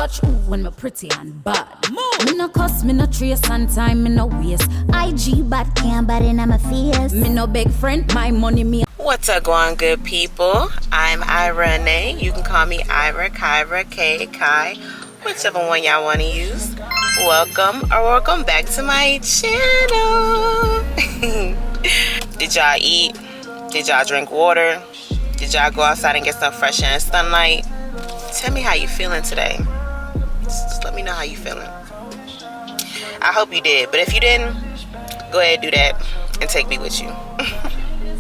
touch, ooh, when me pretty and bad. Move. Me no cuss, me no trace and time, me no waste. IG bad can't bad in my face. Me no big friend, my money me. What's up, going good people? I'm Ira Onae. You can call me Ira, Kyra, Kai, whichever one y'all want to use. Welcome back to my channel. Did y'all eat? Did y'all drink water? Did y'all go outside and get some fresh air and sunlight? Tell me how you feeling today. Just let me know how you feeling. I hope you did, but if you didn't, go ahead and do that and take me with you.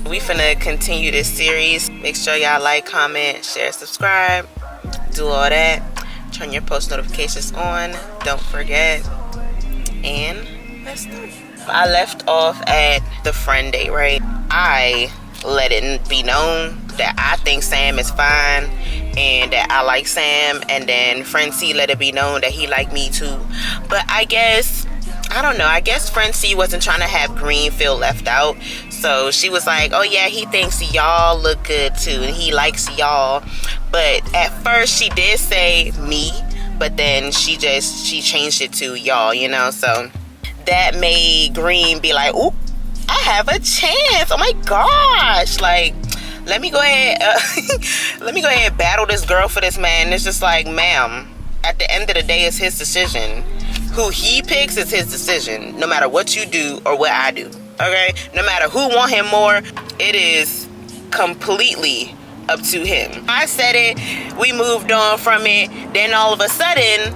We finna continue this series. Make sure y'all like, comment, share, subscribe, do all that. Turn your post notifications on, don't forget, and let's start. I left off at the friend day, right? I let it be known that I think Sam is fine and that I like Sam, and then friend C let it be known that he liked me too. But I guess, I don't know, I guess friend C wasn't trying to have Green feel left out. So she was like, oh yeah, he thinks y'all look good too and he likes y'all. But at first she did say me, but then she changed it to y'all, you know. So that made Green be like, ooh, I have a chance. Oh my gosh. Like, let me go ahead and battle this girl for this man. It's just like, ma'am, at the end of the day, it's his decision. Who he picks is his decision, no matter what you do or what I do. Okay, no matter who want him more, it is completely up to him. I said it, we moved on from it, then all of a sudden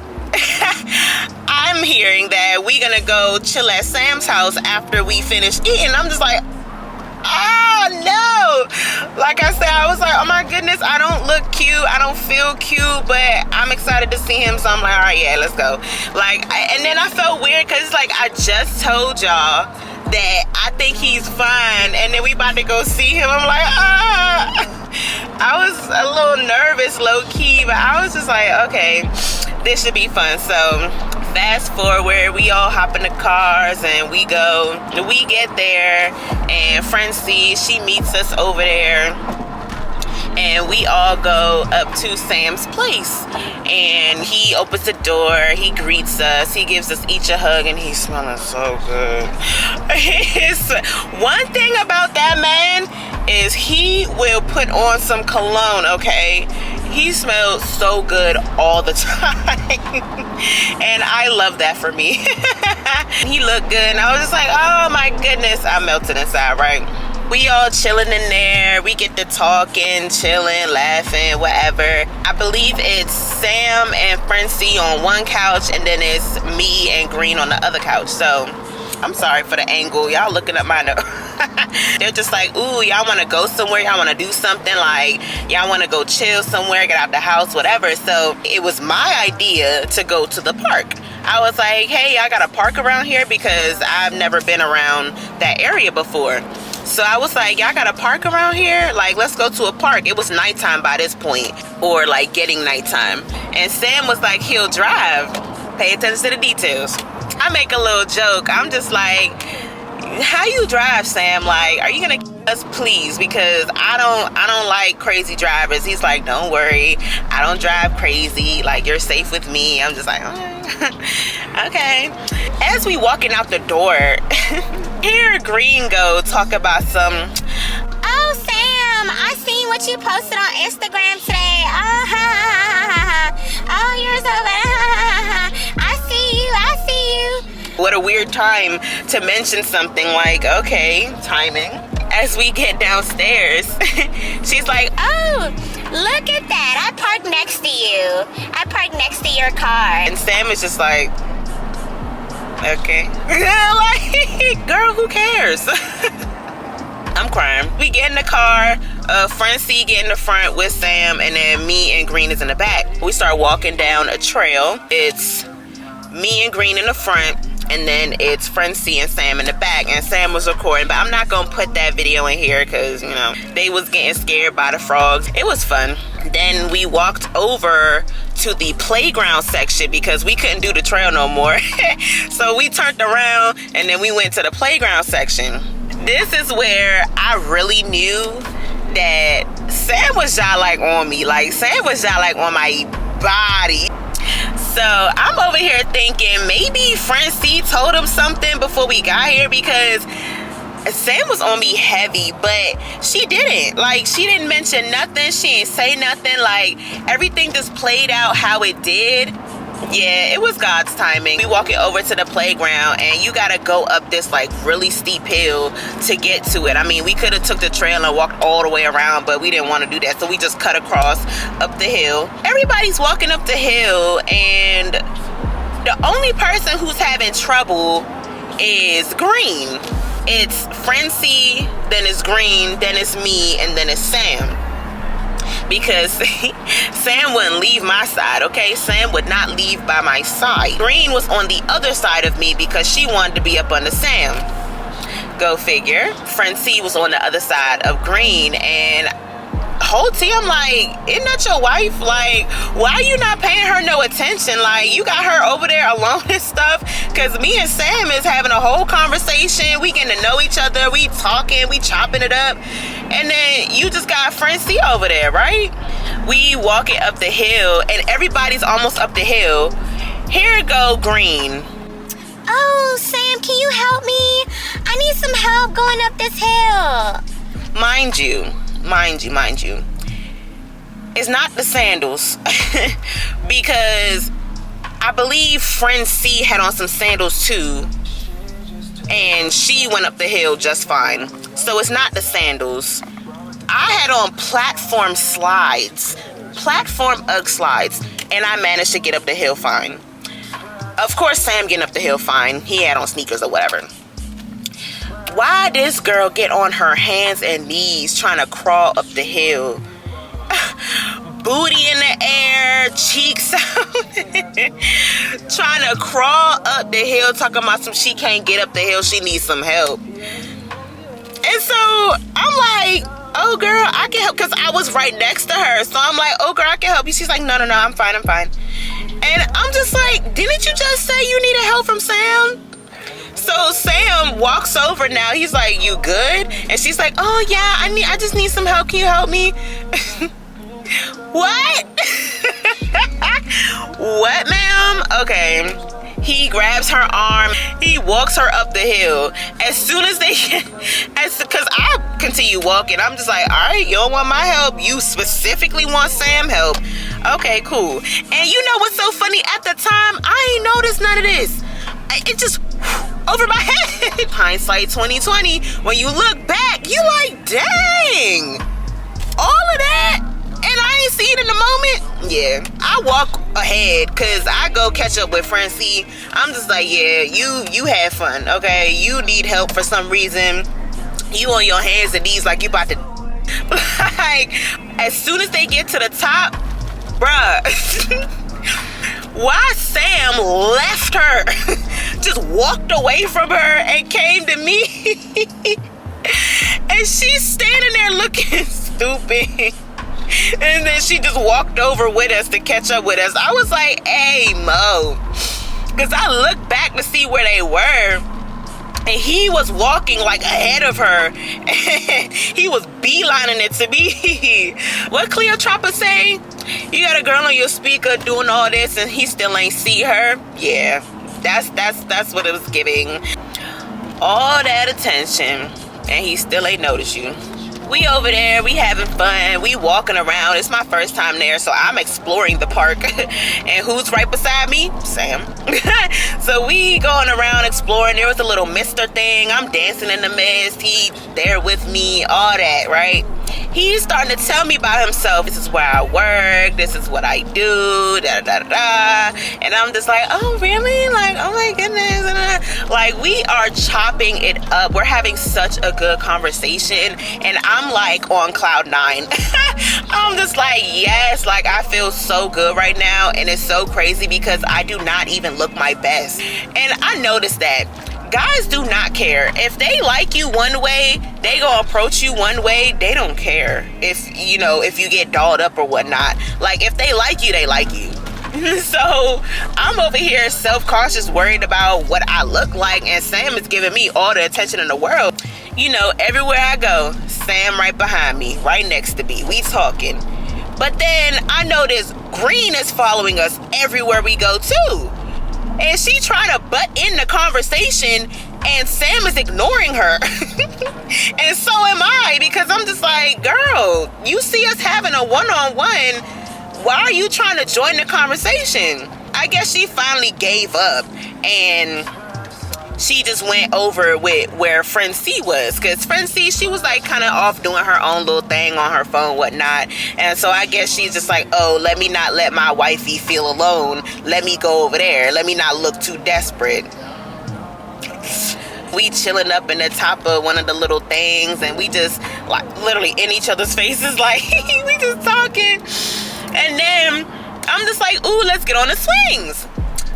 I'm hearing that we gonna go chill at Sam's house after we finish eating. I'm just like, oh no. Like I said, I was like, oh my goodness, I don't look cute, I don't feel cute, but I'm excited to see him, so I'm like, all right, yeah, let's go. Like, and then I felt weird because like I just told y'all that I think he's fine, and then we about to go see him. I'm like, I was a little nervous, low-key, but I was just like, okay, this should be fun. So fast forward, we all hop in the cars and we go. We get there and friend C, she meets us over there, and we all go up to Sam's place, and he opens the door, he greets us, he gives us each a hug, and he's smelling so good. One thing about that man is he will put on some cologne, okay? He smells so good all the time. And I love that for me. He looked good, and I was just like, oh my goodness, I melted inside, right? We all chilling in there. We get to talking, chilling, laughing, whatever. I believe it's Sam and friend C on one couch, and then it's me and Green on the other couch. So I'm sorry for the angle. Y'all looking up my nose. They're just like, ooh, y'all want to go somewhere? Y'all want to do something? Like, y'all want to go chill somewhere, get out the house, whatever. So it was my idea to go to the park. I was like, hey, I got a park around here because I've never been around that area before. So I was like, y'all got a park around here? Like, let's go to a park. It was nighttime by this point, or like getting nighttime. And Sam was like, he'll drive. Pay attention to the details. I make a little joke. I'm just like, how you drive, Sam? Like, are you gonna us, please? Because I don't like crazy drivers. He's like, don't worry, I don't drive crazy. Like, you're safe with me. I'm just like, okay. As we walking out the door, hear Green go talk about some, oh Sam, I seen what you posted on Instagram today. Oh, you're so bad. I see you. What a weird time to mention something like, okay, timing. As we get downstairs, she's like, oh, look at that. I parked next to you. I parked next to your car. And Sam is just like, okay. Like, girl, who cares? I'm crying. We get in the car, friend C get in the front with Sam, and then me and Green is in the back. We start walking down a trail. It's me and Green in the front, and then it's friend C and Sam in the back, and Sam was recording, but I'm not gonna put that video in here because, you know, they was getting scared by the frogs. It was fun. Then we walked over to the playground section because we couldn't do the trail no more. So we turned around and then we went to the playground section. This is where I really knew that Sam was just like on me. Like, Sam was just like on my body. So I'm over here thinking maybe Friend C told him something before we got here, because Sam was on me heavy, but she didn't. Like, she didn't mention nothing. She didn't say nothing. Like, everything just played out how it did. Yeah, it was God's timing. We walking over to the playground, and you gotta go up this like really steep hill to get to it. I mean, we could have took the trail and walked all the way around, but we didn't want to do that, so we just cut across up the hill. Everybody's walking up the hill, and the only person who's having trouble is Green. It's Friend C, then it's Green, then it's me, and then it's Sam. Because Sam wouldn't leave my side, okay? Sam would not leave by my side. Green was on the other side of me because she wanted to be up under Sam. Go figure. Friend C was on the other side of Green, and whole team, I'm like, isn't that your wife? Like, why are you not paying her no attention? Like, you got her over there alone and stuff? Because me and Sam is having a whole conversation. We getting to know each other. We talking. We chopping it up. And then you just got Friend C over there, right? We walking up the hill, and everybody's almost up the hill. Here go Green. Oh, Sam, can you help me? I need some help going up this hill. Mind you, it's not the sandals. Because I believe Friend C had on some sandals too, and she went up the hill just fine. So it's not the sandals. I had on platform UGG slides, and I managed to get up the hill fine. Of course, Sam getting up the hill fine. He had on sneakers or whatever. Why this girl get on her hands and knees trying to crawl up the hill? Booty in the air, cheeks out. Trying to crawl up the hill, talking about she can't get up the hill, she needs some help. And so I'm like, oh girl, I can help, because I was right next to her. So I'm like, oh girl, I can help you. She's like, no, I'm fine. And I'm just like, didn't you just say you needed help from Sam? So Sam walks over now. He's like, you good? And she's like, oh yeah, I just need some help. Can you help me? What? What, ma'am? Okay. He grabs her arm. He walks her up the hill. As soon as because I continue walking, I'm just like, all right, you don't want my help. You specifically want Sam help. Okay, cool. And you know what's so funny? At the time, I ain't noticed none of this. It just over my head. Hindsight 2020. When you look back, you like, dang, all of that, and I ain't see it in the moment. Yeah, I walk ahead because I go catch up with Friend C. I'm just like, yeah, you had fun, okay? You need help for some reason. You on your hands and knees like you about to. Like, as soon as they get to the top, bruh. Why Sam left her, just walked away from her and came to me. And she's standing there looking stupid. And then she just walked over with us to catch up with us. I was like, hey, Mo. Because I looked back to see where they were. And he was walking like ahead of her. And he was beelining it to me. What Cleopatra say? You got a girl on your speaker doing all this and he still ain't see her? Yeah, that's what it was giving. All that attention and he still ain't noticed you. We over there, we having fun, we walking around. It's my first time there, so I'm exploring the park. And who's right beside me? Sam. So we going around exploring. There was a little mister thing. I'm dancing in the mist. He there with me, all that, right? He's starting to tell me about himself. This is where I work. This is what I do. Da da da da. And I'm just like, oh really? Like, oh my goodness. Like, we are chopping it up. We're having such a good conversation, and I'm like on cloud 9. I'm just like, yes, like I feel so good right now, and it's so crazy because I do not even look my best. And I noticed that guys do not care. If they like you one way, they gonna approach you one way. They don't care if you get dolled up or whatnot. Like, if they like you, they like you. So I'm over here self-conscious, worried about what I look like, and Sam is giving me all the attention in the world. Everywhere I go, Sam right behind me, right next to me. We talking. But then I noticed Green is following us everywhere we go too. And she trying to butt in the conversation, and Sam is ignoring her. And so am I, because I'm just like, girl, you see us having a one-on-one. Why are you trying to join the conversation? I guess she finally gave up, and she just went over with where Friend C was, because Friend C, she was like kind of off doing her own little thing on her phone, whatnot. And so I guess she's just like, oh, let me not let my wifey feel alone. Let me go over there. Let me not look too desperate. We chilling up in the top of one of the little things, and we just like literally in each other's faces, like we just talking. And then I'm just like, ooh, let's get on the swings.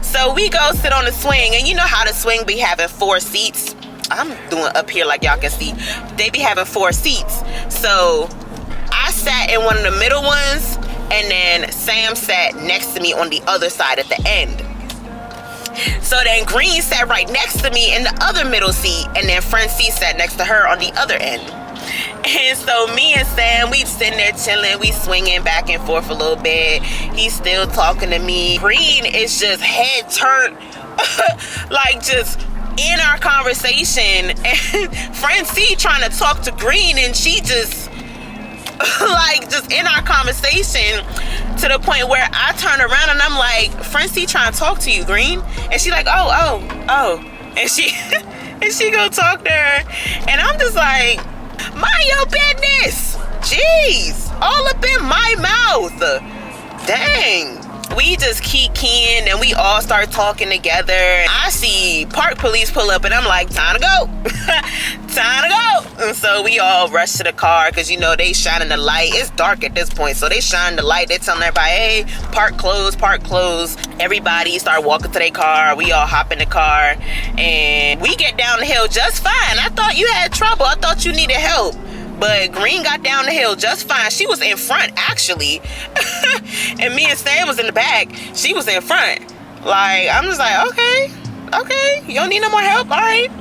So we go sit on the swing, and you know how the swing be having 4 seats. I'm doing up here like y'all can see. They be having 4 seats. So I sat in one of the middle ones, and then Sam sat next to me on the other side at the end. So then Green sat right next to me in the other middle seat, and then Friend C sat next to her on the other end. And so me and Sam, we sitting there chilling, we swinging back and forth a little bit. He's still talking to me. Green is just head turned, like just in our conversation. And Friend C trying to talk to Green, and she just like just in our conversation, to the point where I turn around and I'm like, Friend C trying to talk to you, Green. And she like, oh. And she and she go talk to her. And I'm just like, mind your business. Jeez, all up in my mouth. Dang. We just keep keying, and we all start talking together. I see park police pull up, and I'm like, time to go. Time to go. And so we all rush to the car, because, you know, they shining the light. It's dark at this point, so they shine the light. They telling everybody, hey, park closed, park closed. Everybody start walking to their car. We all hop in the car, and we get down the hill just fine. I thought you had trouble. I thought you needed help. But Green got down the hill just fine. She was in front, actually. And me and Sam was in the back. She was in front. Like, I'm just like, okay. You don't need no more help? All right.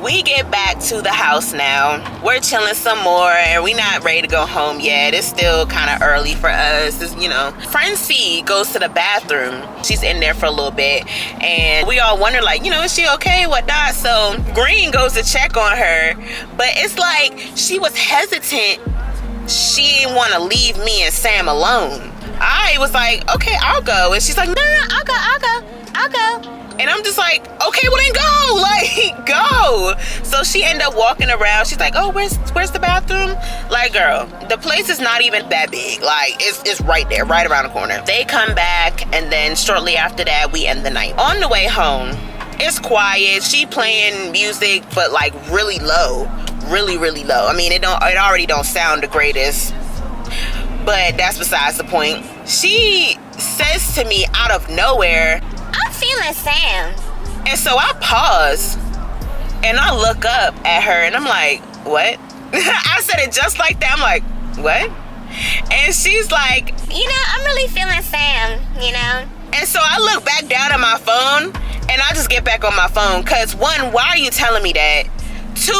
We get back to the house now. We're chilling some more, and we not ready to go home yet. It's still kind of early for us. It's, you know. Friend C goes to the bathroom. She's in there for a little bit, and we all wonder, like, you know, is she okay, whatnot? So Green goes to check on her, but it's like she was hesitant. She didn't want to leave me and Sam alone. I was like, okay, I'll go. And she's like, no, I'll go. And I'm just like, okay, well then go, like, go. So she ended up walking around. She's like, oh, where's the bathroom? Like, girl, the place is not even that big. Like, it's right there, right around the corner. They come back, and then shortly after that, we end the night. On the way home, it's quiet. She playing music, but like really low, really low. I mean, it already don't sound the greatest, but that's besides the point. She says to me out of nowhere, I'm feeling Sam. and so I pause and I look up at her, and I'm like, what? I said it just like that. I'm like, what? And she's like, You know, I'm really feeling Sam, you know? and so I look back down at my phone, and I just get back on my phone, because 1, why are you telling me that? 2,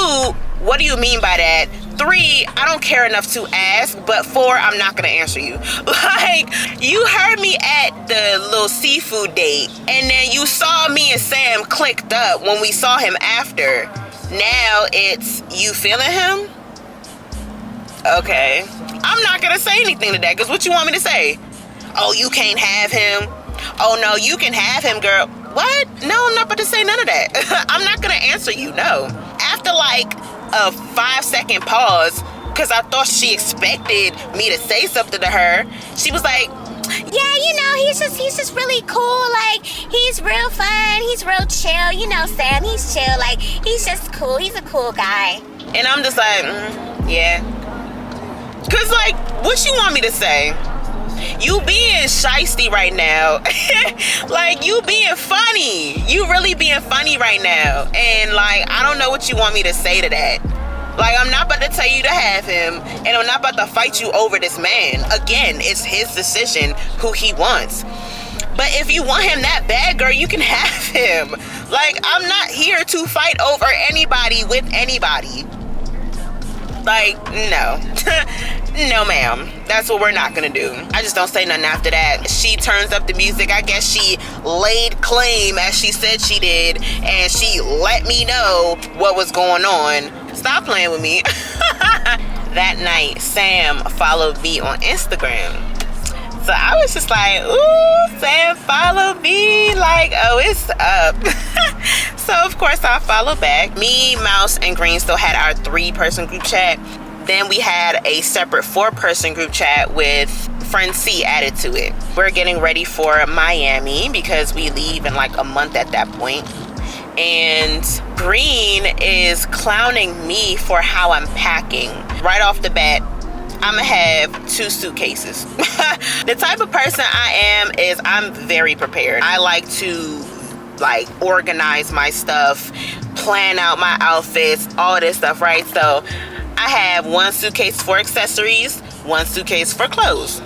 what do you mean by that? 3, I don't care enough to ask. But 4, I'm not gonna answer you. Like, you heard me at the little seafood date, and then you saw me and Sam clicked up when we saw him after. Now it's, you feeling him? Okay. I'm not gonna say anything to that, because what you want me to say? Oh, you can't have him. Oh, no, you can have him, girl. What? No, I'm not about to say none of that. I'm not gonna answer you, no. After like a 5-second pause, because I thought she expected me to say something to her, she was like, Yeah, you know, he's just really cool. Like, he's real fun. He's real chill. You know, Sam, he's chill. Like, he's just cool. He's a cool guy. and I'm just like, yeah. Because, like, what you want me to say? You being shysty right now. Like, you being funny. You really being funny right now. And, like, I don't know what you want me to say to that. Like, I'm not about to tell you to have him, and I'm not about to fight you over this man. Again, it's his decision who he wants. But if you want him that bad, girl, you can have him. Like, I'm not here to fight over anybody with anybody. Like, no. no ma'am, that's what we're not gonna do. I just don't say nothing after that. She turns up the music. I guess she laid claim, as she said she did, and she let me know what was going on. Stop playing with me. That night, Sam followed me on Instagram. So I was just like, ooh, Sam followed me. Like, oh, it's up. So of course I followed back. Me, Mouse, and Green still had our 3-person group chat. Then we had a separate 4-person group chat with friend C added to it. We're getting ready for Miami because we leave in like a month at that point. And Green is clowning me for how I'm packing. Right off the bat, I'm gonna have 2 suitcases. The type of person I am is I'm very prepared. I like to organize my stuff, plan out my outfits, all this stuff, right? So I have 1 suitcase for accessories, 1 suitcase for clothes,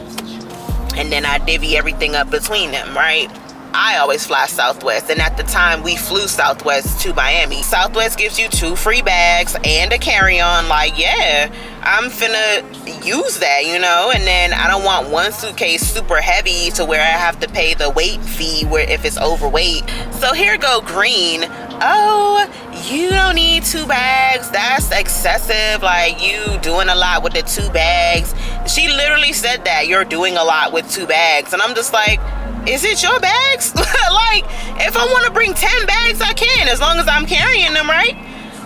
and then I divvy everything up between them, right? I always fly Southwest, and at the time we flew Southwest to Miami. Southwest gives you 2 free bags and a carry-on. Like, yeah, I'm finna use that, you know? And then I don't want 1 suitcase super heavy to where I have to pay the weight fee where if it's overweight. So here go Green. Oh, you don't need 2 bags. That's excessive. Like, you doing a lot with the 2 bags. She literally said that, you're doing a lot with 2 bags. And I'm just like, is it your bags? Like, if I want to bring 10 bags, I can, as long as I'm carrying them, right?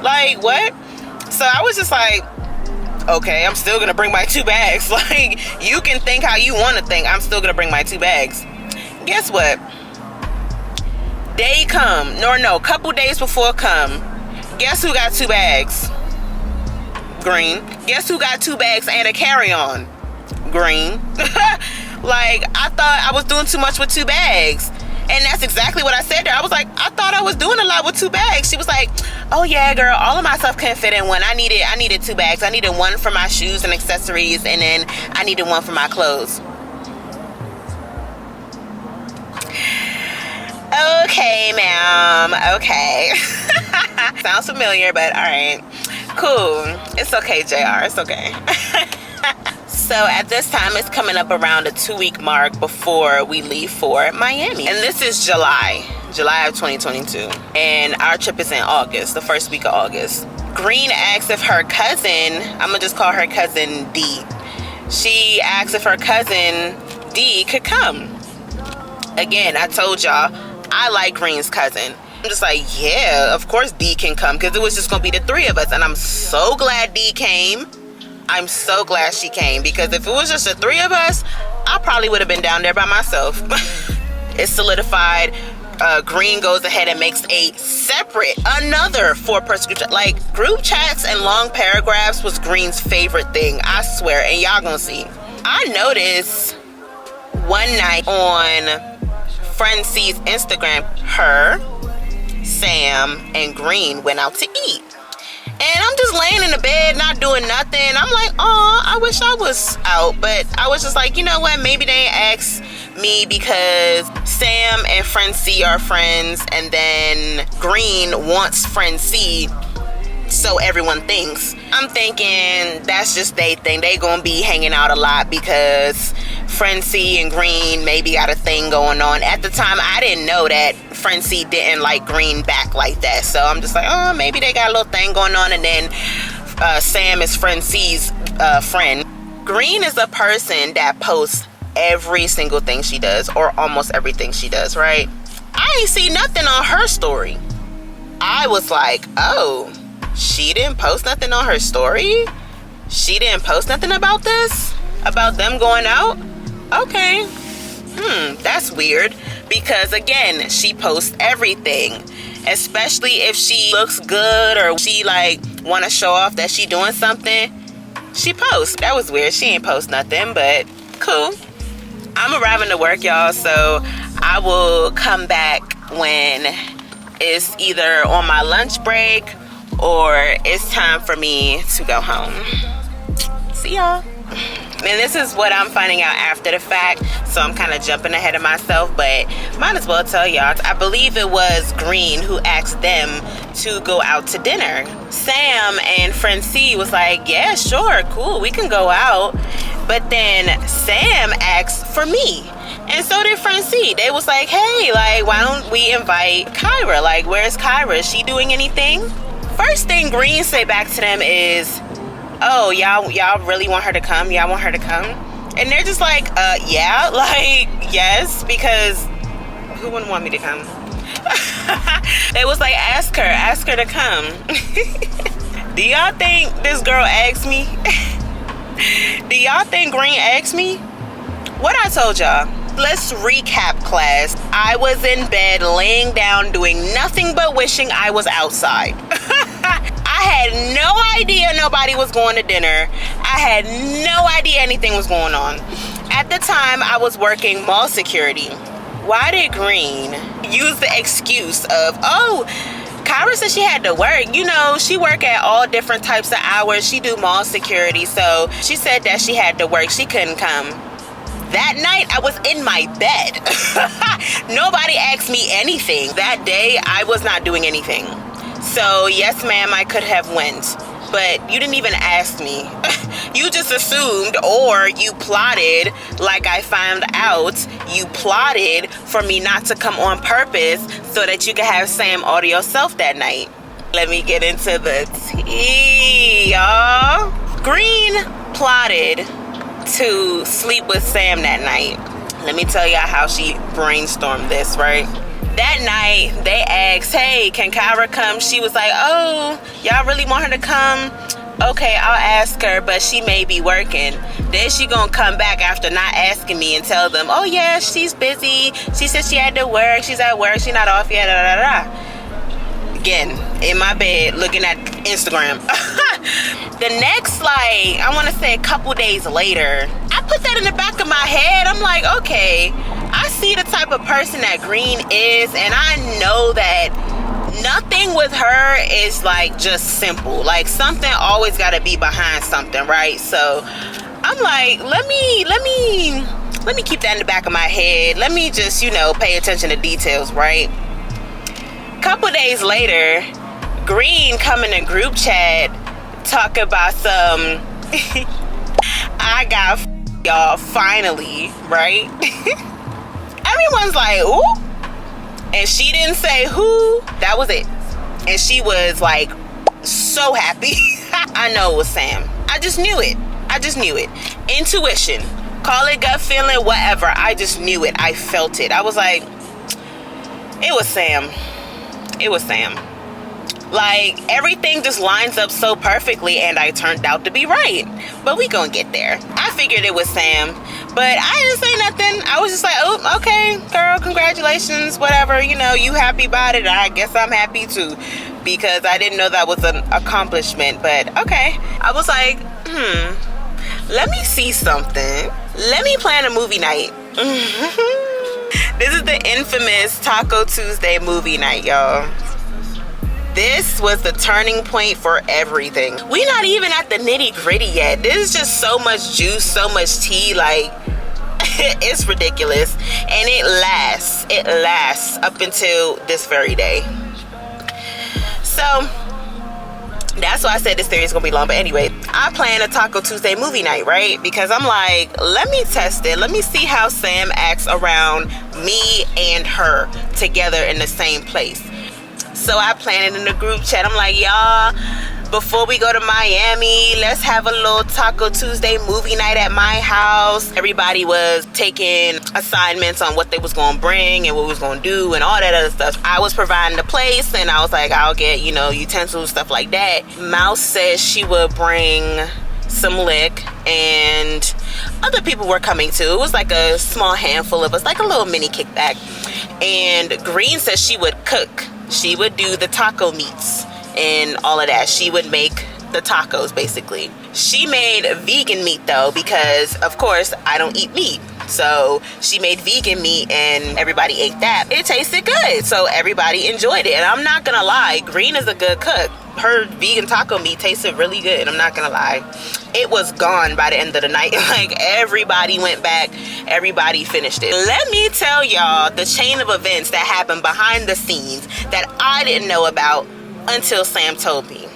Like, what? So I was just like, okay, I'm still gonna bring my 2 bags. Like, you can think how you want to think. I'm still gonna bring my 2 bags. Guess what? Day come, no, couple days before come. Guess who got 2 bags? Green. Guess who got 2 bags and a carry-on? Green. Like, I thought I was doing too much with 2 bags. And that's exactly what I said to her. I was like, I thought I was doing a lot with 2 bags. She was like, oh yeah, girl, all of my stuff couldn't fit in 1. I needed 2 bags. I needed 1 for my shoes and accessories, and then I needed 1 for my clothes. Okay, ma'am. Okay. Sounds familiar, but all right. Cool. It's okay, JR. It's okay. So at this time, it's coming up around the 2-week mark before we leave for Miami. And this is July of 2022. And our trip is in August, the 1st week of August. Green asked if her cousin, I'm gonna just call her cousin D. She asked if her cousin D could come. Again, I told y'all, I like Green's cousin. I'm just like, yeah, of course D can come, because it was just gonna be the 3 of us. And I'm so glad D came. I'm so glad she came, because if it was just the 3 of us, I probably would have been down there by myself. It's solidified. Green goes ahead and makes a separate, another 4-person group chat. Like, group chats and long paragraphs was Green's favorite thing, I swear, and y'all gonna see. I noticed one night on friend C's Instagram, her, Sam, and Green went out to eat. And I'm just laying in the bed, not doing nothing. I'm like, oh, I wish I was out. But I was just like, you know what? Maybe they asked me because Sam and friend C are friends. And then Green wants friend C, so everyone thinks. I'm thinking that's just they thing. They gonna be hanging out a lot because friend C and Green maybe got a thing going on. At the time, I didn't know that friend C didn't like Green back like that. So I'm just like, oh, maybe they got a little thing going on. And then Sam is friend C's friend. Green is a person that posts every single thing she does, or almost everything she does, right? I ain't see nothing on her story. I was like, oh, she didn't post nothing on her story? She didn't post nothing about this? About them going out? Okay. That's weird. Because again, she posts everything. Especially if she looks good or she like want to show off that she doing something. She posts. That was weird. She ain't post nothing, but cool. I'm arriving to work, y'all, so I will come back when it's either on my lunch break or it's time for me to go home. See y'all. And this is what I'm finding out after the fact, so I'm kind of jumping ahead of myself, but might as well tell y'all. I believe it was Green who asked them to go out to dinner. Sam and friend C was like, yeah, sure, cool, we can go out. But then Sam asked for me. And so did friend C. They was like, hey, like, why don't we invite Kyra? Like, where's Kyra? Is she doing anything? First thing Green say back to them is, oh, y'all really want her to come? Y'all want her to come? And they're just like, yeah, like, yes, because who wouldn't want me to come? It was like, ask her to come. Do y'all think this girl asked me? Do y'all think Green asked me? What I told y'all. Let's recap, class. I was in bed laying down doing nothing but wishing I was outside. I had no idea nobody was going to dinner. I had no idea anything was going on. At the time, I was working mall security. Why did Green use the excuse of, oh, Kyra said she had to work. You know, she work at all different types of hours. She do mall security, so she said that she had to work. She couldn't come. That night, I was in my bed. Nobody asked me anything. That day, I was not doing anything. So, yes, ma'am, I could have went. But you didn't even ask me. You just assumed, or you plotted, like I found out, you plotted for me not to come on purpose so that you could have Sam all to yourself that night. Let me get into the tea, y'all. Green plotted to sleep with Sam that night. Let me tell y'all how she brainstormed this, right? That night, they asked, hey, can Kyra come? She was like, oh, y'all really want her to come? Okay, I'll ask her, but she may be working. Then she gonna come back after not asking me and tell them, oh yeah, she's busy. She said she had to work. She's at work. She's not off yet. Da, da, da, da. Again, in my bed, looking at Instagram. The next, like, I want to say a couple days later, I put that in the back of my head. I'm like, okay, I see the type of person that Green is, and I know that nothing with her is like just simple. Like, something always got to be behind something, right? So I'm like, let me keep that in the back of my head. Let me just, you know, pay attention to details, right? Couple days later, Green come in a group chat, talk about some I got y'all finally, right? Everyone's like, ooh. And she didn't say who. That was it. And she was like so happy. I know it was Sam. I just knew it. Intuition. Call it gut feeling, whatever. I just knew it. I felt it. I was like, it was Sam. Like, everything just lines up so perfectly, and I turned out to be right. But we gonna get there. I figured it was Sam, but I didn't say nothing. I was just like, oh, okay, girl, congratulations, whatever. You know, you happy about it. I guess I'm happy too, because I didn't know that was an accomplishment. But okay, I was like, let me see something. Let me plan a movie night. This is the infamous Taco Tuesday movie night, y'all. This was the turning point for everything. We're not even at the nitty gritty yet. This is just so much juice, so much tea, like, it's ridiculous. And it lasts up until this very day. So, that's why I said this series is gonna be long. But anyway, I plan a Taco Tuesday movie night, right? Because I'm like, let me test it. Let me see how Sam acts around me and her together in the same place. So I planned it in the group chat. I'm like, y'all, before we go to Miami, let's have a little Taco Tuesday movie night at my house. Everybody was taking assignments on what they was gonna bring and what we was gonna do and all that other stuff. I was providing the place, and I was like, I'll get, you know, utensils, stuff like that. Mouse says she would bring some lick, and other people were coming too. It was like a small handful of us, like a little mini kickback. And Green says she would cook. She would do the taco meats and all of that. She would make the tacos, basically. She made vegan meat, though, because, of course, I don't eat meat. So she made vegan meat and everybody ate that. It tasted good, so everybody enjoyed it. And I'm not gonna lie, Green is a good cook. Her vegan taco meat tasted really good. I'm not gonna lie. It was gone by the end of the night. Like, everybody went back, everybody finished it. Let me tell y'all the chain of events that happened behind the scenes that I didn't know about until Sam told me.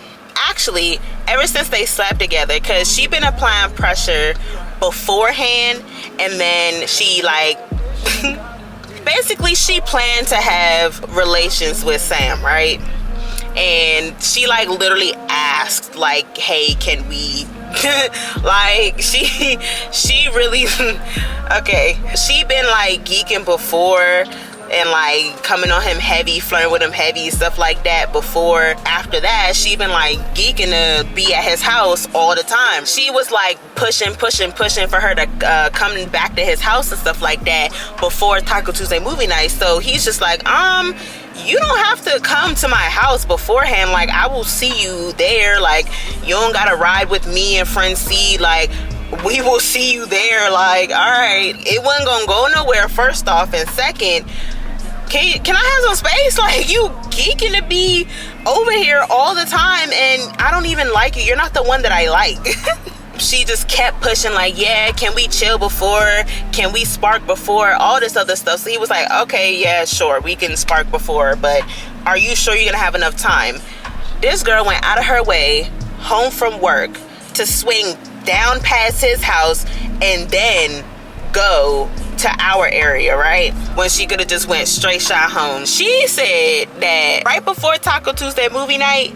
Actually, ever since they slept together, because she been applying pressure beforehand, and then she like basically she planned to have relations with Sam, right? And she like literally asked like, hey, can we like she really okay, she been like geeking before and like coming on him heavy, flirting with him heavy, stuff like that before. After that, she been like geeking to be at his house all the time. She was like pushing for her to come back to his house and stuff like that before Taco Tuesday movie night. So he's just like, you don't have to come to my house beforehand. Like, I will see you there. Like, you don't gotta ride with me and friend C. Like, we will see you there. Like, all right, it wasn't gonna go nowhere, first off, and second, can I have some space? Like, you geeking to be over here all the time, and I don't even like you. You're not the one that I like. She just kept pushing like, yeah, can we chill before? Can we spark before? All this other stuff. So he was like, okay, yeah, sure, we can spark before, but are you sure you're gonna have enough time? This girl went out of her way, home from work, to swing down past his house and then go to our area, right? When she could have just went straight shot home. She said that right before Taco Tuesday movie night,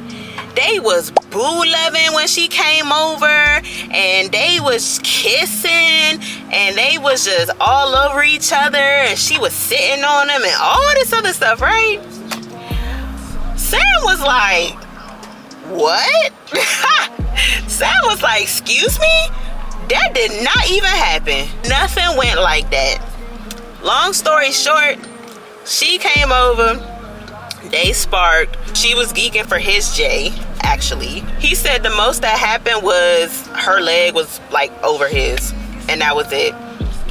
they was boo loving when she came over, and they was kissing, and they was just all over each other, and she was sitting on them and all this other stuff, right? Sam was like, what? Sam was like, excuse me? That did not even happen. Nothing went like that. Long story short, she came over, they sparked. She was geeking for his J, actually. He said the most that happened was her leg was like over his, and that was it.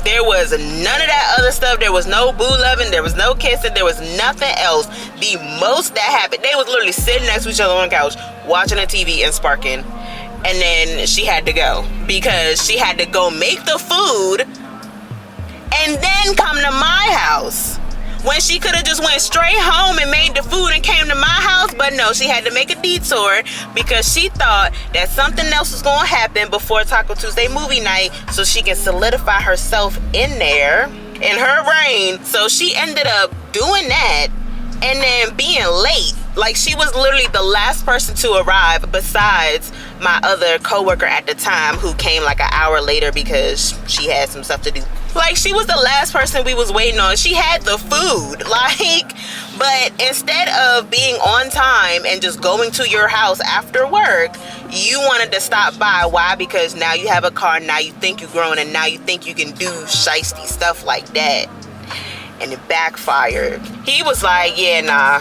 There was none of that other stuff. There was no boo loving, there was no kissing, there was nothing else. The most that happened, they was literally sitting next to each other on the couch, watching a TV and sparking. And then she had to go because she had to go make the food and then come to my house, when she could have just went straight home and made the food and came to my house. But no, she had to make a detour because she thought that something else was going to happen before Taco Tuesday movie night, so she can solidify herself in there in her brain. So she ended up doing that and then being late. Like, she was literally the last person to arrive besides my other coworker at the time, who came like an hour later because she had some stuff to do. Like, she was the last person we was waiting on. She had the food, like, but instead of being on time and just going to your house after work, you wanted to stop by. Why? Because now you have a car, now you think you're grown, and now you think you can do shiesty stuff like that. And it backfired. He was like, yeah, nah,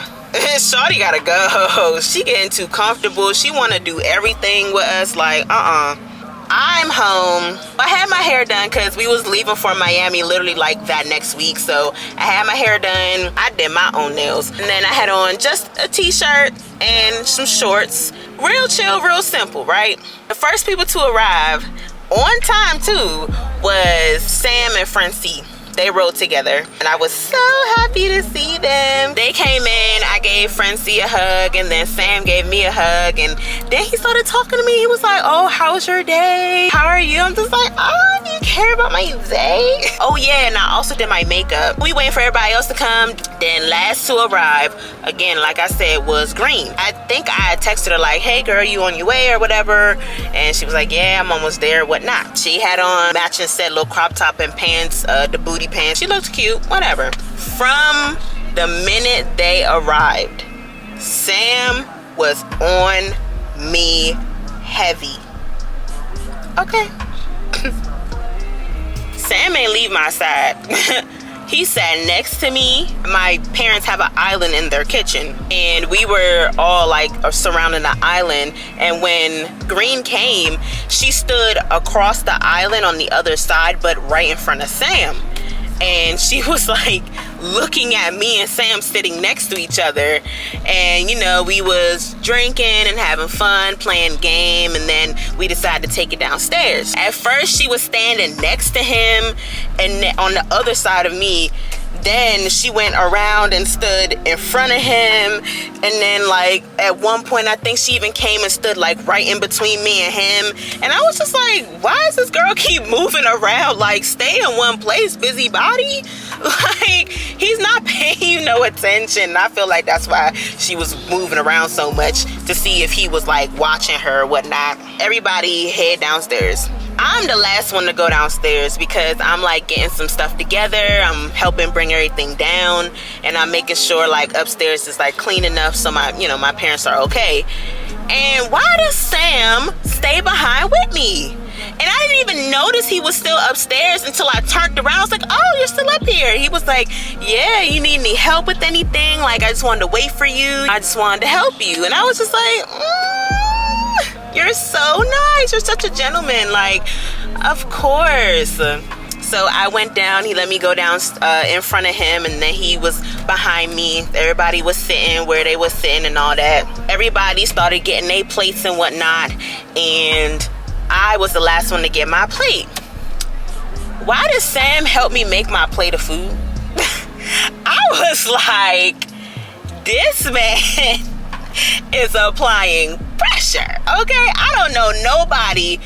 shorty gotta go. She getting too comfortable. She wanna do everything with us. Like, I'm home. I had my hair done because we was leaving for Miami literally like that next week. So I had my hair done. I did my own nails. And then I had on just a t-shirt and some shorts. Real chill, real simple, right? The first people to arrive on time too was Sam and Francie. They rode together, and I was so happy to see them. They came in, I gave Francie a hug, and then Sam gave me a hug, and then he started talking to me. He was like, oh, how's your day? How are you? I'm just like, oh, do you care about my day? Oh yeah, and I also did my makeup. We waiting for everybody else to come. Then last to arrive, again, like I said, was Green. I think I texted her like, hey girl, you on your way or whatever? And she was like, yeah, I'm almost there, whatnot. She had on matching set little crop top and pants, the booty pants. She looked cute, whatever. From the minute they arrived, Sam was on me heavy. Okay. Sam ain't leave my side. He sat next to me. My parents have an island in their kitchen, and we were all like surrounding the island. And when Green came, she stood across the island on the other side, but right in front of Sam. And she was like looking at me and Sam sitting next to each other. And you know, we was drinking and having fun, playing game, and then we decided to take it downstairs. At first she was standing next to him and on the other side of me. Then she went around and stood in front of him, and then like at one point I think she even came and stood like right in between me and him. And I was just like, why does this girl keep moving around? Like, stay in one place, busybody. Like, he's not paying you no attention. I feel like that's why she was moving around so much, to see if he was like watching her or whatnot. Everybody head downstairs. I'm the last one to go downstairs because I'm like getting some stuff together. I'm helping bring everything down, and I'm making sure like upstairs is like clean enough so my parents are okay. And why does Sam stay behind with me? And I didn't even notice he was still upstairs until I turned around. I was like, oh, you're still up here. He was like, yeah, you need any help with anything? Like, I just wanted to wait for you. I just wanted to help you. And I was just like, you're so nice. You're such a gentleman. Like, of course. So I went down. He let me go down in front of him, and then he was behind me. Everybody was sitting where they was sitting and all that. Everybody started getting their plates and whatnot, and I was the last one to get my plate. Why did Sam help me make my plate of food? I was like, this man is applying pressure, okay? I don't know nobody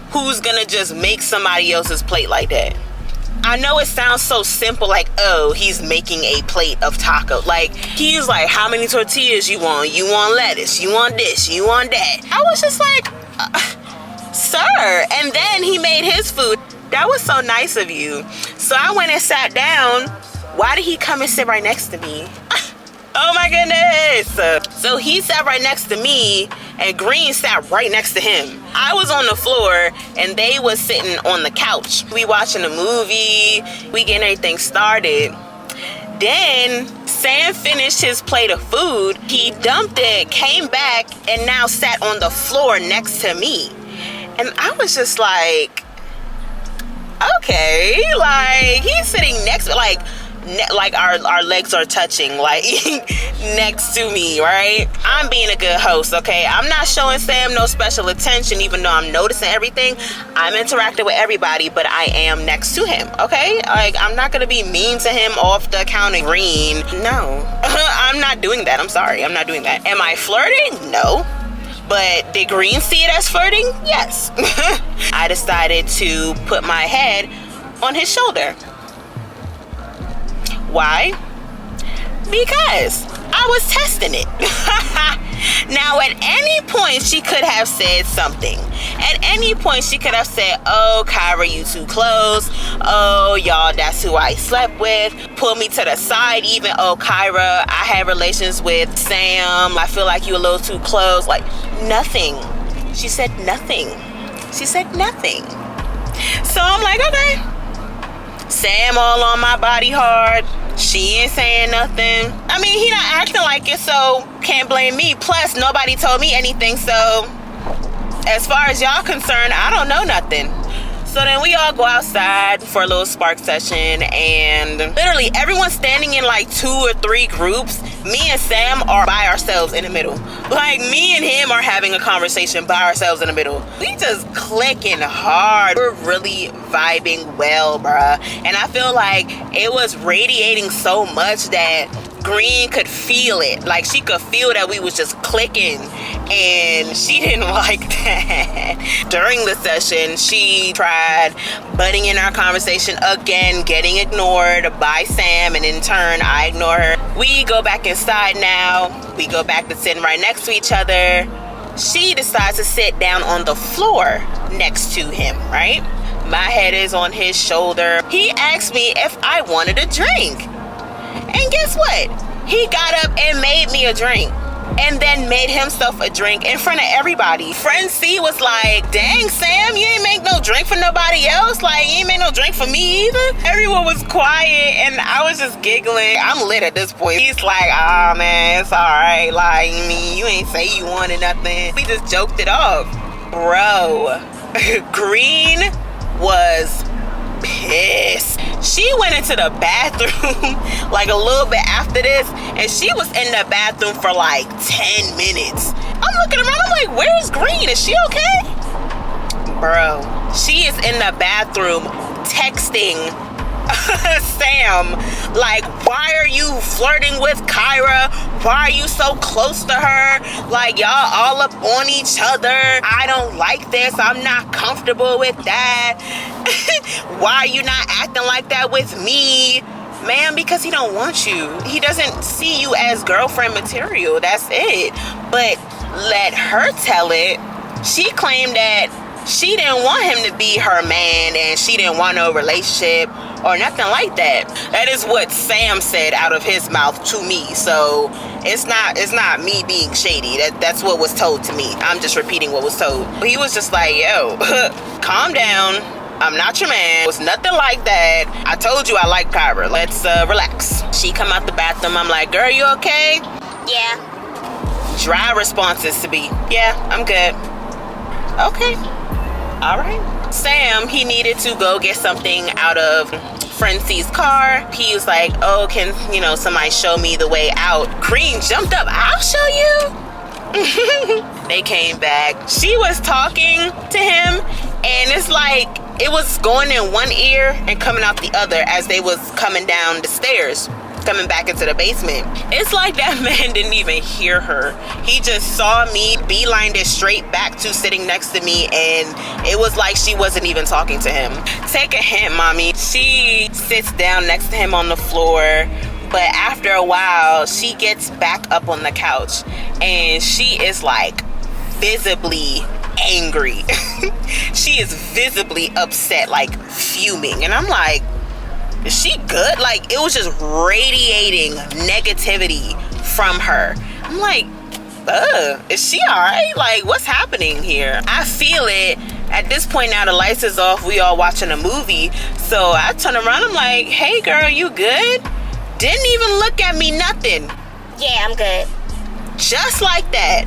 who's gonna just make somebody else's plate like that. I know it sounds so simple, like, oh, he's making a plate of taco. Like, he's like, how many tortillas you want? You want lettuce? You want this? You want that? I was just like, sir. And then he made his food. That was so nice of you. So I went and sat down. Why did he come and sit right next to me? Oh my goodness. So he sat right next to me, and Green sat right next to him. I was on the floor and they was sitting on the couch. We watching a movie, we getting everything started. Then Sam finished his plate of food. He dumped it, came back, and now sat on the floor next to me. And I was just like, okay, like, he's sitting next, like our legs are touching, like next to me, right? I'm being a good host, okay? I'm not showing Sam no special attention, even though I'm noticing everything. I'm interacting with everybody, but I am next to him, okay? Like, I'm not gonna be mean to him off the account of Green. No, I'm not doing that. I'm sorry, I'm not doing that. Am I flirting? No. But did Green see it as flirting? Yes. I decided to put my head on his shoulder. Why? Because I was testing it. Now, at any point, she could have said something. At any point, she could have said, oh, Kyra, you too close. Oh, y'all, that's who I slept with. Pull me to the side even. Oh, Kyra, I had relations with Sam. I feel like you a little too close. Like, nothing. She said nothing. She said nothing. So I'm like, okay. Sam all on my body hard. She ain't saying nothing. I mean, he not acting like it, so can't blame me. Plus, nobody told me anything, so as far as y'all concerned, I don't know nothing. So then we all go outside for a little spark session, and literally everyone's standing in like 2 or 3 groups. Me and Sam are by ourselves in the middle. Like, me and him are having a conversation by ourselves in the middle. We just clicking hard. We're really vibing well, bruh. And I feel like it was radiating so much that Green could feel it. Like, she could feel that we was just clicking, and she didn't like that. During the session, she tried butting in our conversation again, getting ignored by Sam, and in turn, I ignore her. We go back inside now. We go back to sitting right next to each other. She decides to sit down on the floor next to him, right? My head is on his shoulder. He asked me if I wanted a drink. And guess what? He got up and made me a drink. and then made himself a drink in front of everybody. Friend C was like, dang, Sam, you ain't make no drink for nobody else? Like, you ain't make no drink for me either? Everyone was quiet, and I was just giggling. I'm lit at this point. He's like, ah, man, it's all right. Like, I mean, you ain't say you wanted nothing. We just joked it off. Bro, Green was pissed. She went into the bathroom like a little bit after this, and she was in the bathroom for like 10 minutes. I'm looking around, I'm like, where's Green? Is she okay? Bro, she is in the bathroom texting Sam, like, why are you flirting with Kyra? Why are you so close to her? Like, y'all all up on each other. I don't like this. I'm not comfortable with that. Why are you not acting like that with me? Man, because he don't want you. He doesn't see you as girlfriend material. That's it. But let her tell it. She claimed that she didn't want him to be her man, and she didn't want no relationship or nothing like that. That is what Sam said out of his mouth to me. So it's not me being shady. That's what was told to me. I'm just repeating what was told. He was just like, yo, calm down. I'm not your man. It was nothing like that. I told you I like Kyra. Let's relax. She come out the bathroom. I'm like, girl, you okay? Yeah. Dry responses to be, yeah, I'm good. Okay. All right. Sam, he needed to go get something out of Friend C's car. He was like, oh, can, somebody show me the way out? Green jumped up. I'll show you. They came back. She was talking to him, and it's like it was going in one ear and coming out the other as they was coming down the stairs, coming back into the basement. It's like that man didn't even hear her. He just saw me, beelined it straight back to sitting next to me, and it was like she wasn't even talking to him. Take a hint, mommy. She sits down next to him on the floor, but after a while, she gets back up on the couch, and she is like visibly angry. She is visibly upset, like fuming, and I'm like, is she good? Like, it was just radiating negativity from her. I'm like, is she all right? Like, what's happening here? I feel it. At this point now, the lights is off. We all watching a movie. So I turn around. I'm like, hey, girl, you good? Didn't even look at me, nothing. Yeah, I'm good. Just like that.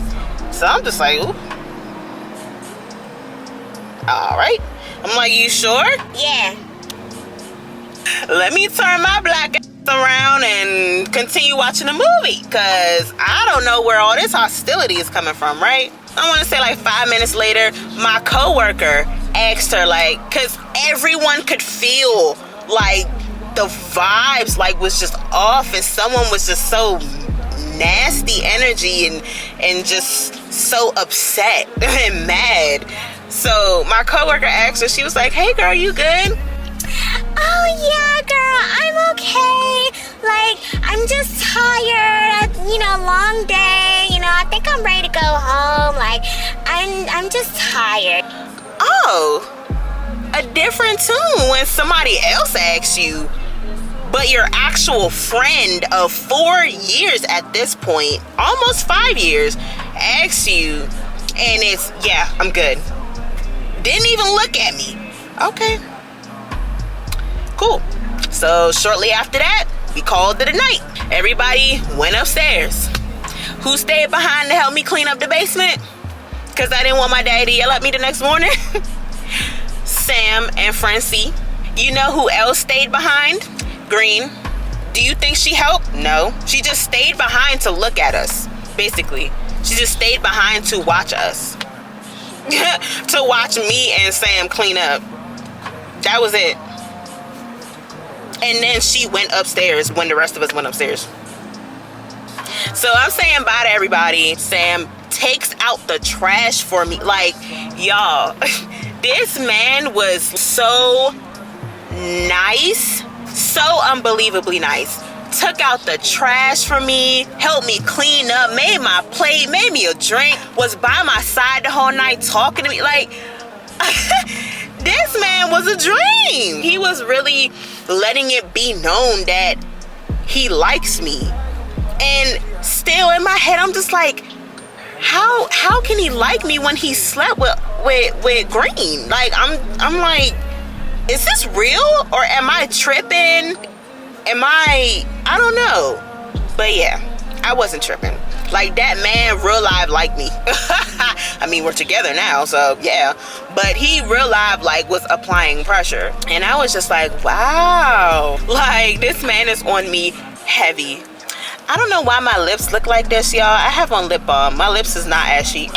So I'm just like, ooh. All right. I'm like, you sure? Yeah. Let me turn my black ass around and continue watching the movie, because I don't know where all this hostility is coming from, right? I want to say like 5 minutes later, my coworker asked her, like, because everyone could feel like the vibes like was just off, and someone was just so nasty energy and just so upset and mad. So my coworker asked her, she was like, hey girl, you good? Oh yeah, girl, I'm okay. Like, I'm just tired. Long day. I think I'm ready to go home. Like, I'm just tired. Oh, a different tune when somebody else asks you, but your actual friend of 4 years at this point, almost 5 years, asks you, and it's, yeah, I'm good. Didn't even look at me. Okay. Cool. So shortly after that, we called it a night. Everybody went upstairs. Who stayed behind to help me clean up the basement? Because I didn't want my daddy to yell at me the next morning. Sam and Francie. You know who else stayed behind? Green. Do you think she helped? No. She just stayed behind to look at us, basically. She just stayed behind to watch us. To watch me and Sam clean up. That was it. And then she went upstairs when the rest of us went upstairs. So I'm saying bye to everybody. Sam takes out the trash for me. Like, y'all, this man was so nice. So unbelievably nice. Took out the trash for me, helped me clean up, made my plate, made me a drink, was by my side the whole night talking to me. Like, this man was a dream. He was really letting it be known that he likes me. And still in my head, I'm just like, how can he like me when he slept with Green? Like, I'm like, is this real or am I tripping? I don't know. But yeah, I wasn't tripping. Like, that man real life liked me. I mean, we're together now, so yeah. But he real life like was applying pressure. And I was just like, wow. Like, this man is on me heavy. I don't know why my lips look like this, y'all. I have on lip balm. My lips is not ashy.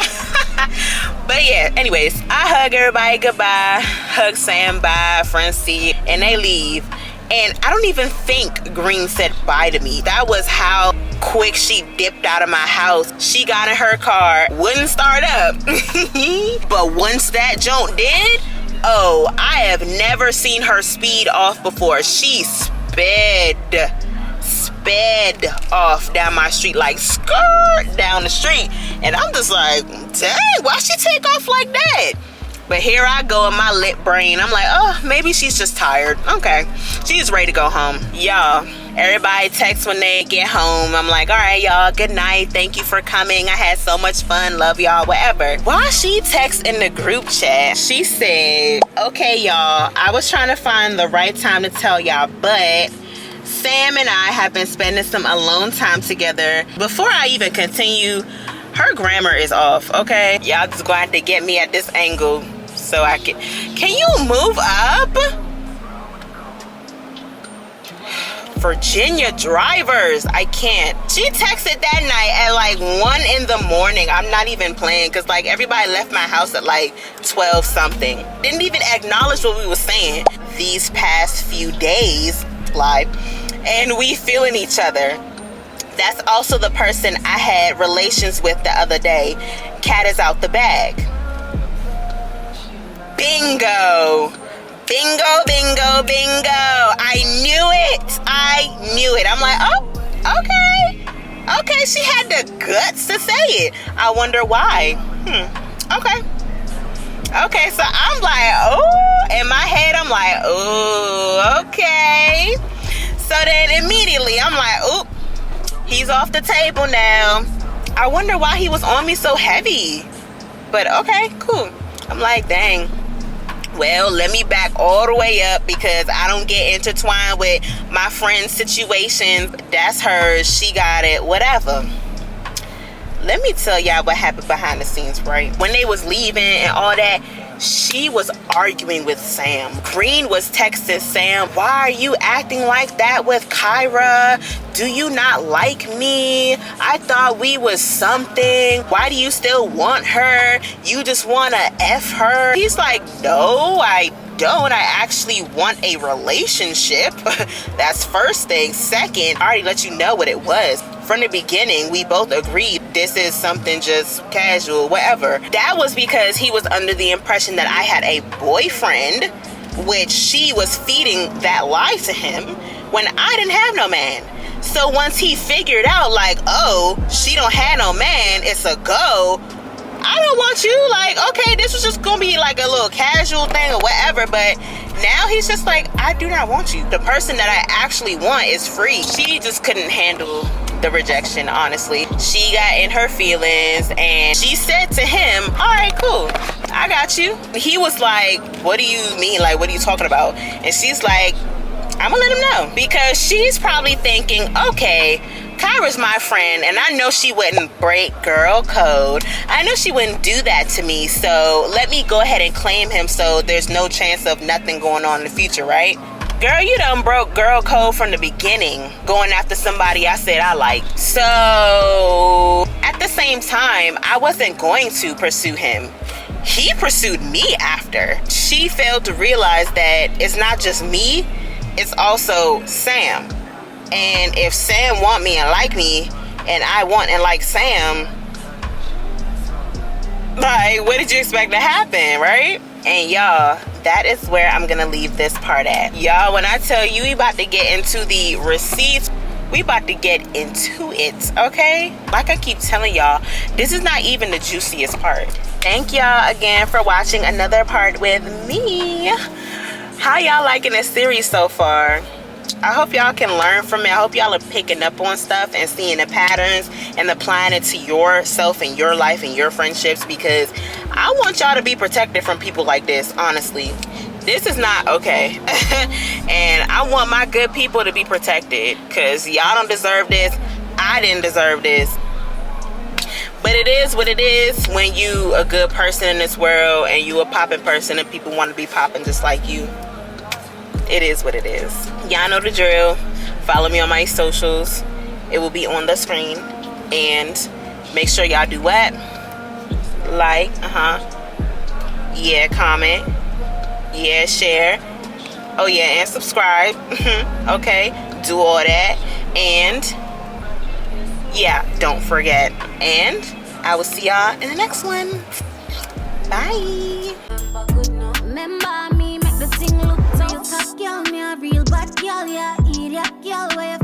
But yeah, anyways, I hug everybody goodbye. Hug Sam bye, friends see, and they leave. And I don't even think Green said bye to me. That was how quick she dipped out of my house. She got in her car, wouldn't start up. But once that joint did, oh, I have never seen her speed off before. She sped off down my street, like skirt down the street. And I'm just like, dang, why she take off like that? But here I go in my lit brain. I'm like, oh, maybe she's just tired. Okay, she's ready to go home. Y'all, everybody texts when they get home. I'm like, all right, y'all, good night. Thank you for coming. I had so much fun. Love y'all, whatever. While she texts in the group chat, she said, okay, y'all, I was trying to find the right time to tell y'all, but Sam and I have been spending some alone time together. Before I even continue, her grammar is off, okay? Y'all just gonna have to get me at this angle so I can you move up? Virginia drivers, I can't. She texted that night at like 1 in the morning. I'm not even playing, because like everybody left my house at like 12 something. Didn't even acknowledge what we were saying. These past few days, live, and we feeling each other. That's also the person I had relations with the other day. Cat is out the bag. Bingo. Bingo, bingo, bingo. I knew it. I'm like, oh, okay. Okay, she had the guts to say it. I wonder why. Okay, so I'm like, oh, in my head, I'm like, oh, okay. So then immediately, I'm like, oh, he's off the table now. I wonder why he was on me so heavy. But okay, cool. I'm like, dang. Well, let me back all the way up, because I don't get intertwined with my friend's situations. That's hers. She got it. Whatever. Let me tell y'all what happened behind the scenes, right? When they was leaving and all that, she was arguing with Sam. Green was texting Sam, why are you acting like that with Kyra? Do you not like me? I thought we was something. Why do you still want her? You just want to F her? He's like, no, I don't. I actually want a relationship. That's first thing. Second, I already let you know what it was. From the beginning, we both agreed this is something just casual, whatever. That was because he was under the impression that I had a boyfriend, which she was feeding that lie to him when I didn't have no man. So once he figured out, like, oh, she don't have no man, it's a go. I don't want you. Like, okay, this was just gonna be like a little casual thing or whatever, but now he's just like, I do not want you. The person that I actually want is free. She just couldn't handle the rejection, honestly. She got in her feelings and she said to him, all right, cool, I got you. He was like, what do you mean? Like, what are you talking about? And she's like, I'm gonna let him know, because she's probably thinking, okay, Kyra's my friend and I know she wouldn't break girl code. I know she wouldn't do that to me, so let me go ahead and claim him so there's no chance of nothing going on in the future, right? Girl, you done broke girl code from the beginning, going after somebody I said I liked. So at the same time, I wasn't going to pursue him. He pursued me after. She failed to realize that it's not just me, it's also Sam. And if Sam want me and like me, and I want and like Sam, like, what did you expect to happen, right? And y'all, that is where I'm gonna leave this part at. Y'all, when I tell you we about to get into the receipts, we about to get into it, okay? Like I keep telling y'all, this is not even the juiciest part. Thank y'all again for watching another part with me. How y'all liking this series so far? I hope y'all can learn from it. I hope y'all are picking up on stuff and seeing the patterns and applying it to yourself and your life and your friendships, because I want y'all to be protected from people like this. Honestly, this is not okay. And I want my good people to be protected, because y'all don't deserve this. I didn't deserve this. But it is what it is when you a good person in this world and you a popping person and people want to be popping just like you. It is what it is. Y'all know the drill. Follow me on my socials. It will be on the screen. And make sure y'all do what? Like, yeah, comment. Yeah, share. Oh yeah, and subscribe. Okay, do all that. And yeah, don't forget. And I will see y'all in the next one. Bye. Memba me make the thing look so you talk, girl, me a real bad girl, yeah, idiot girl, where you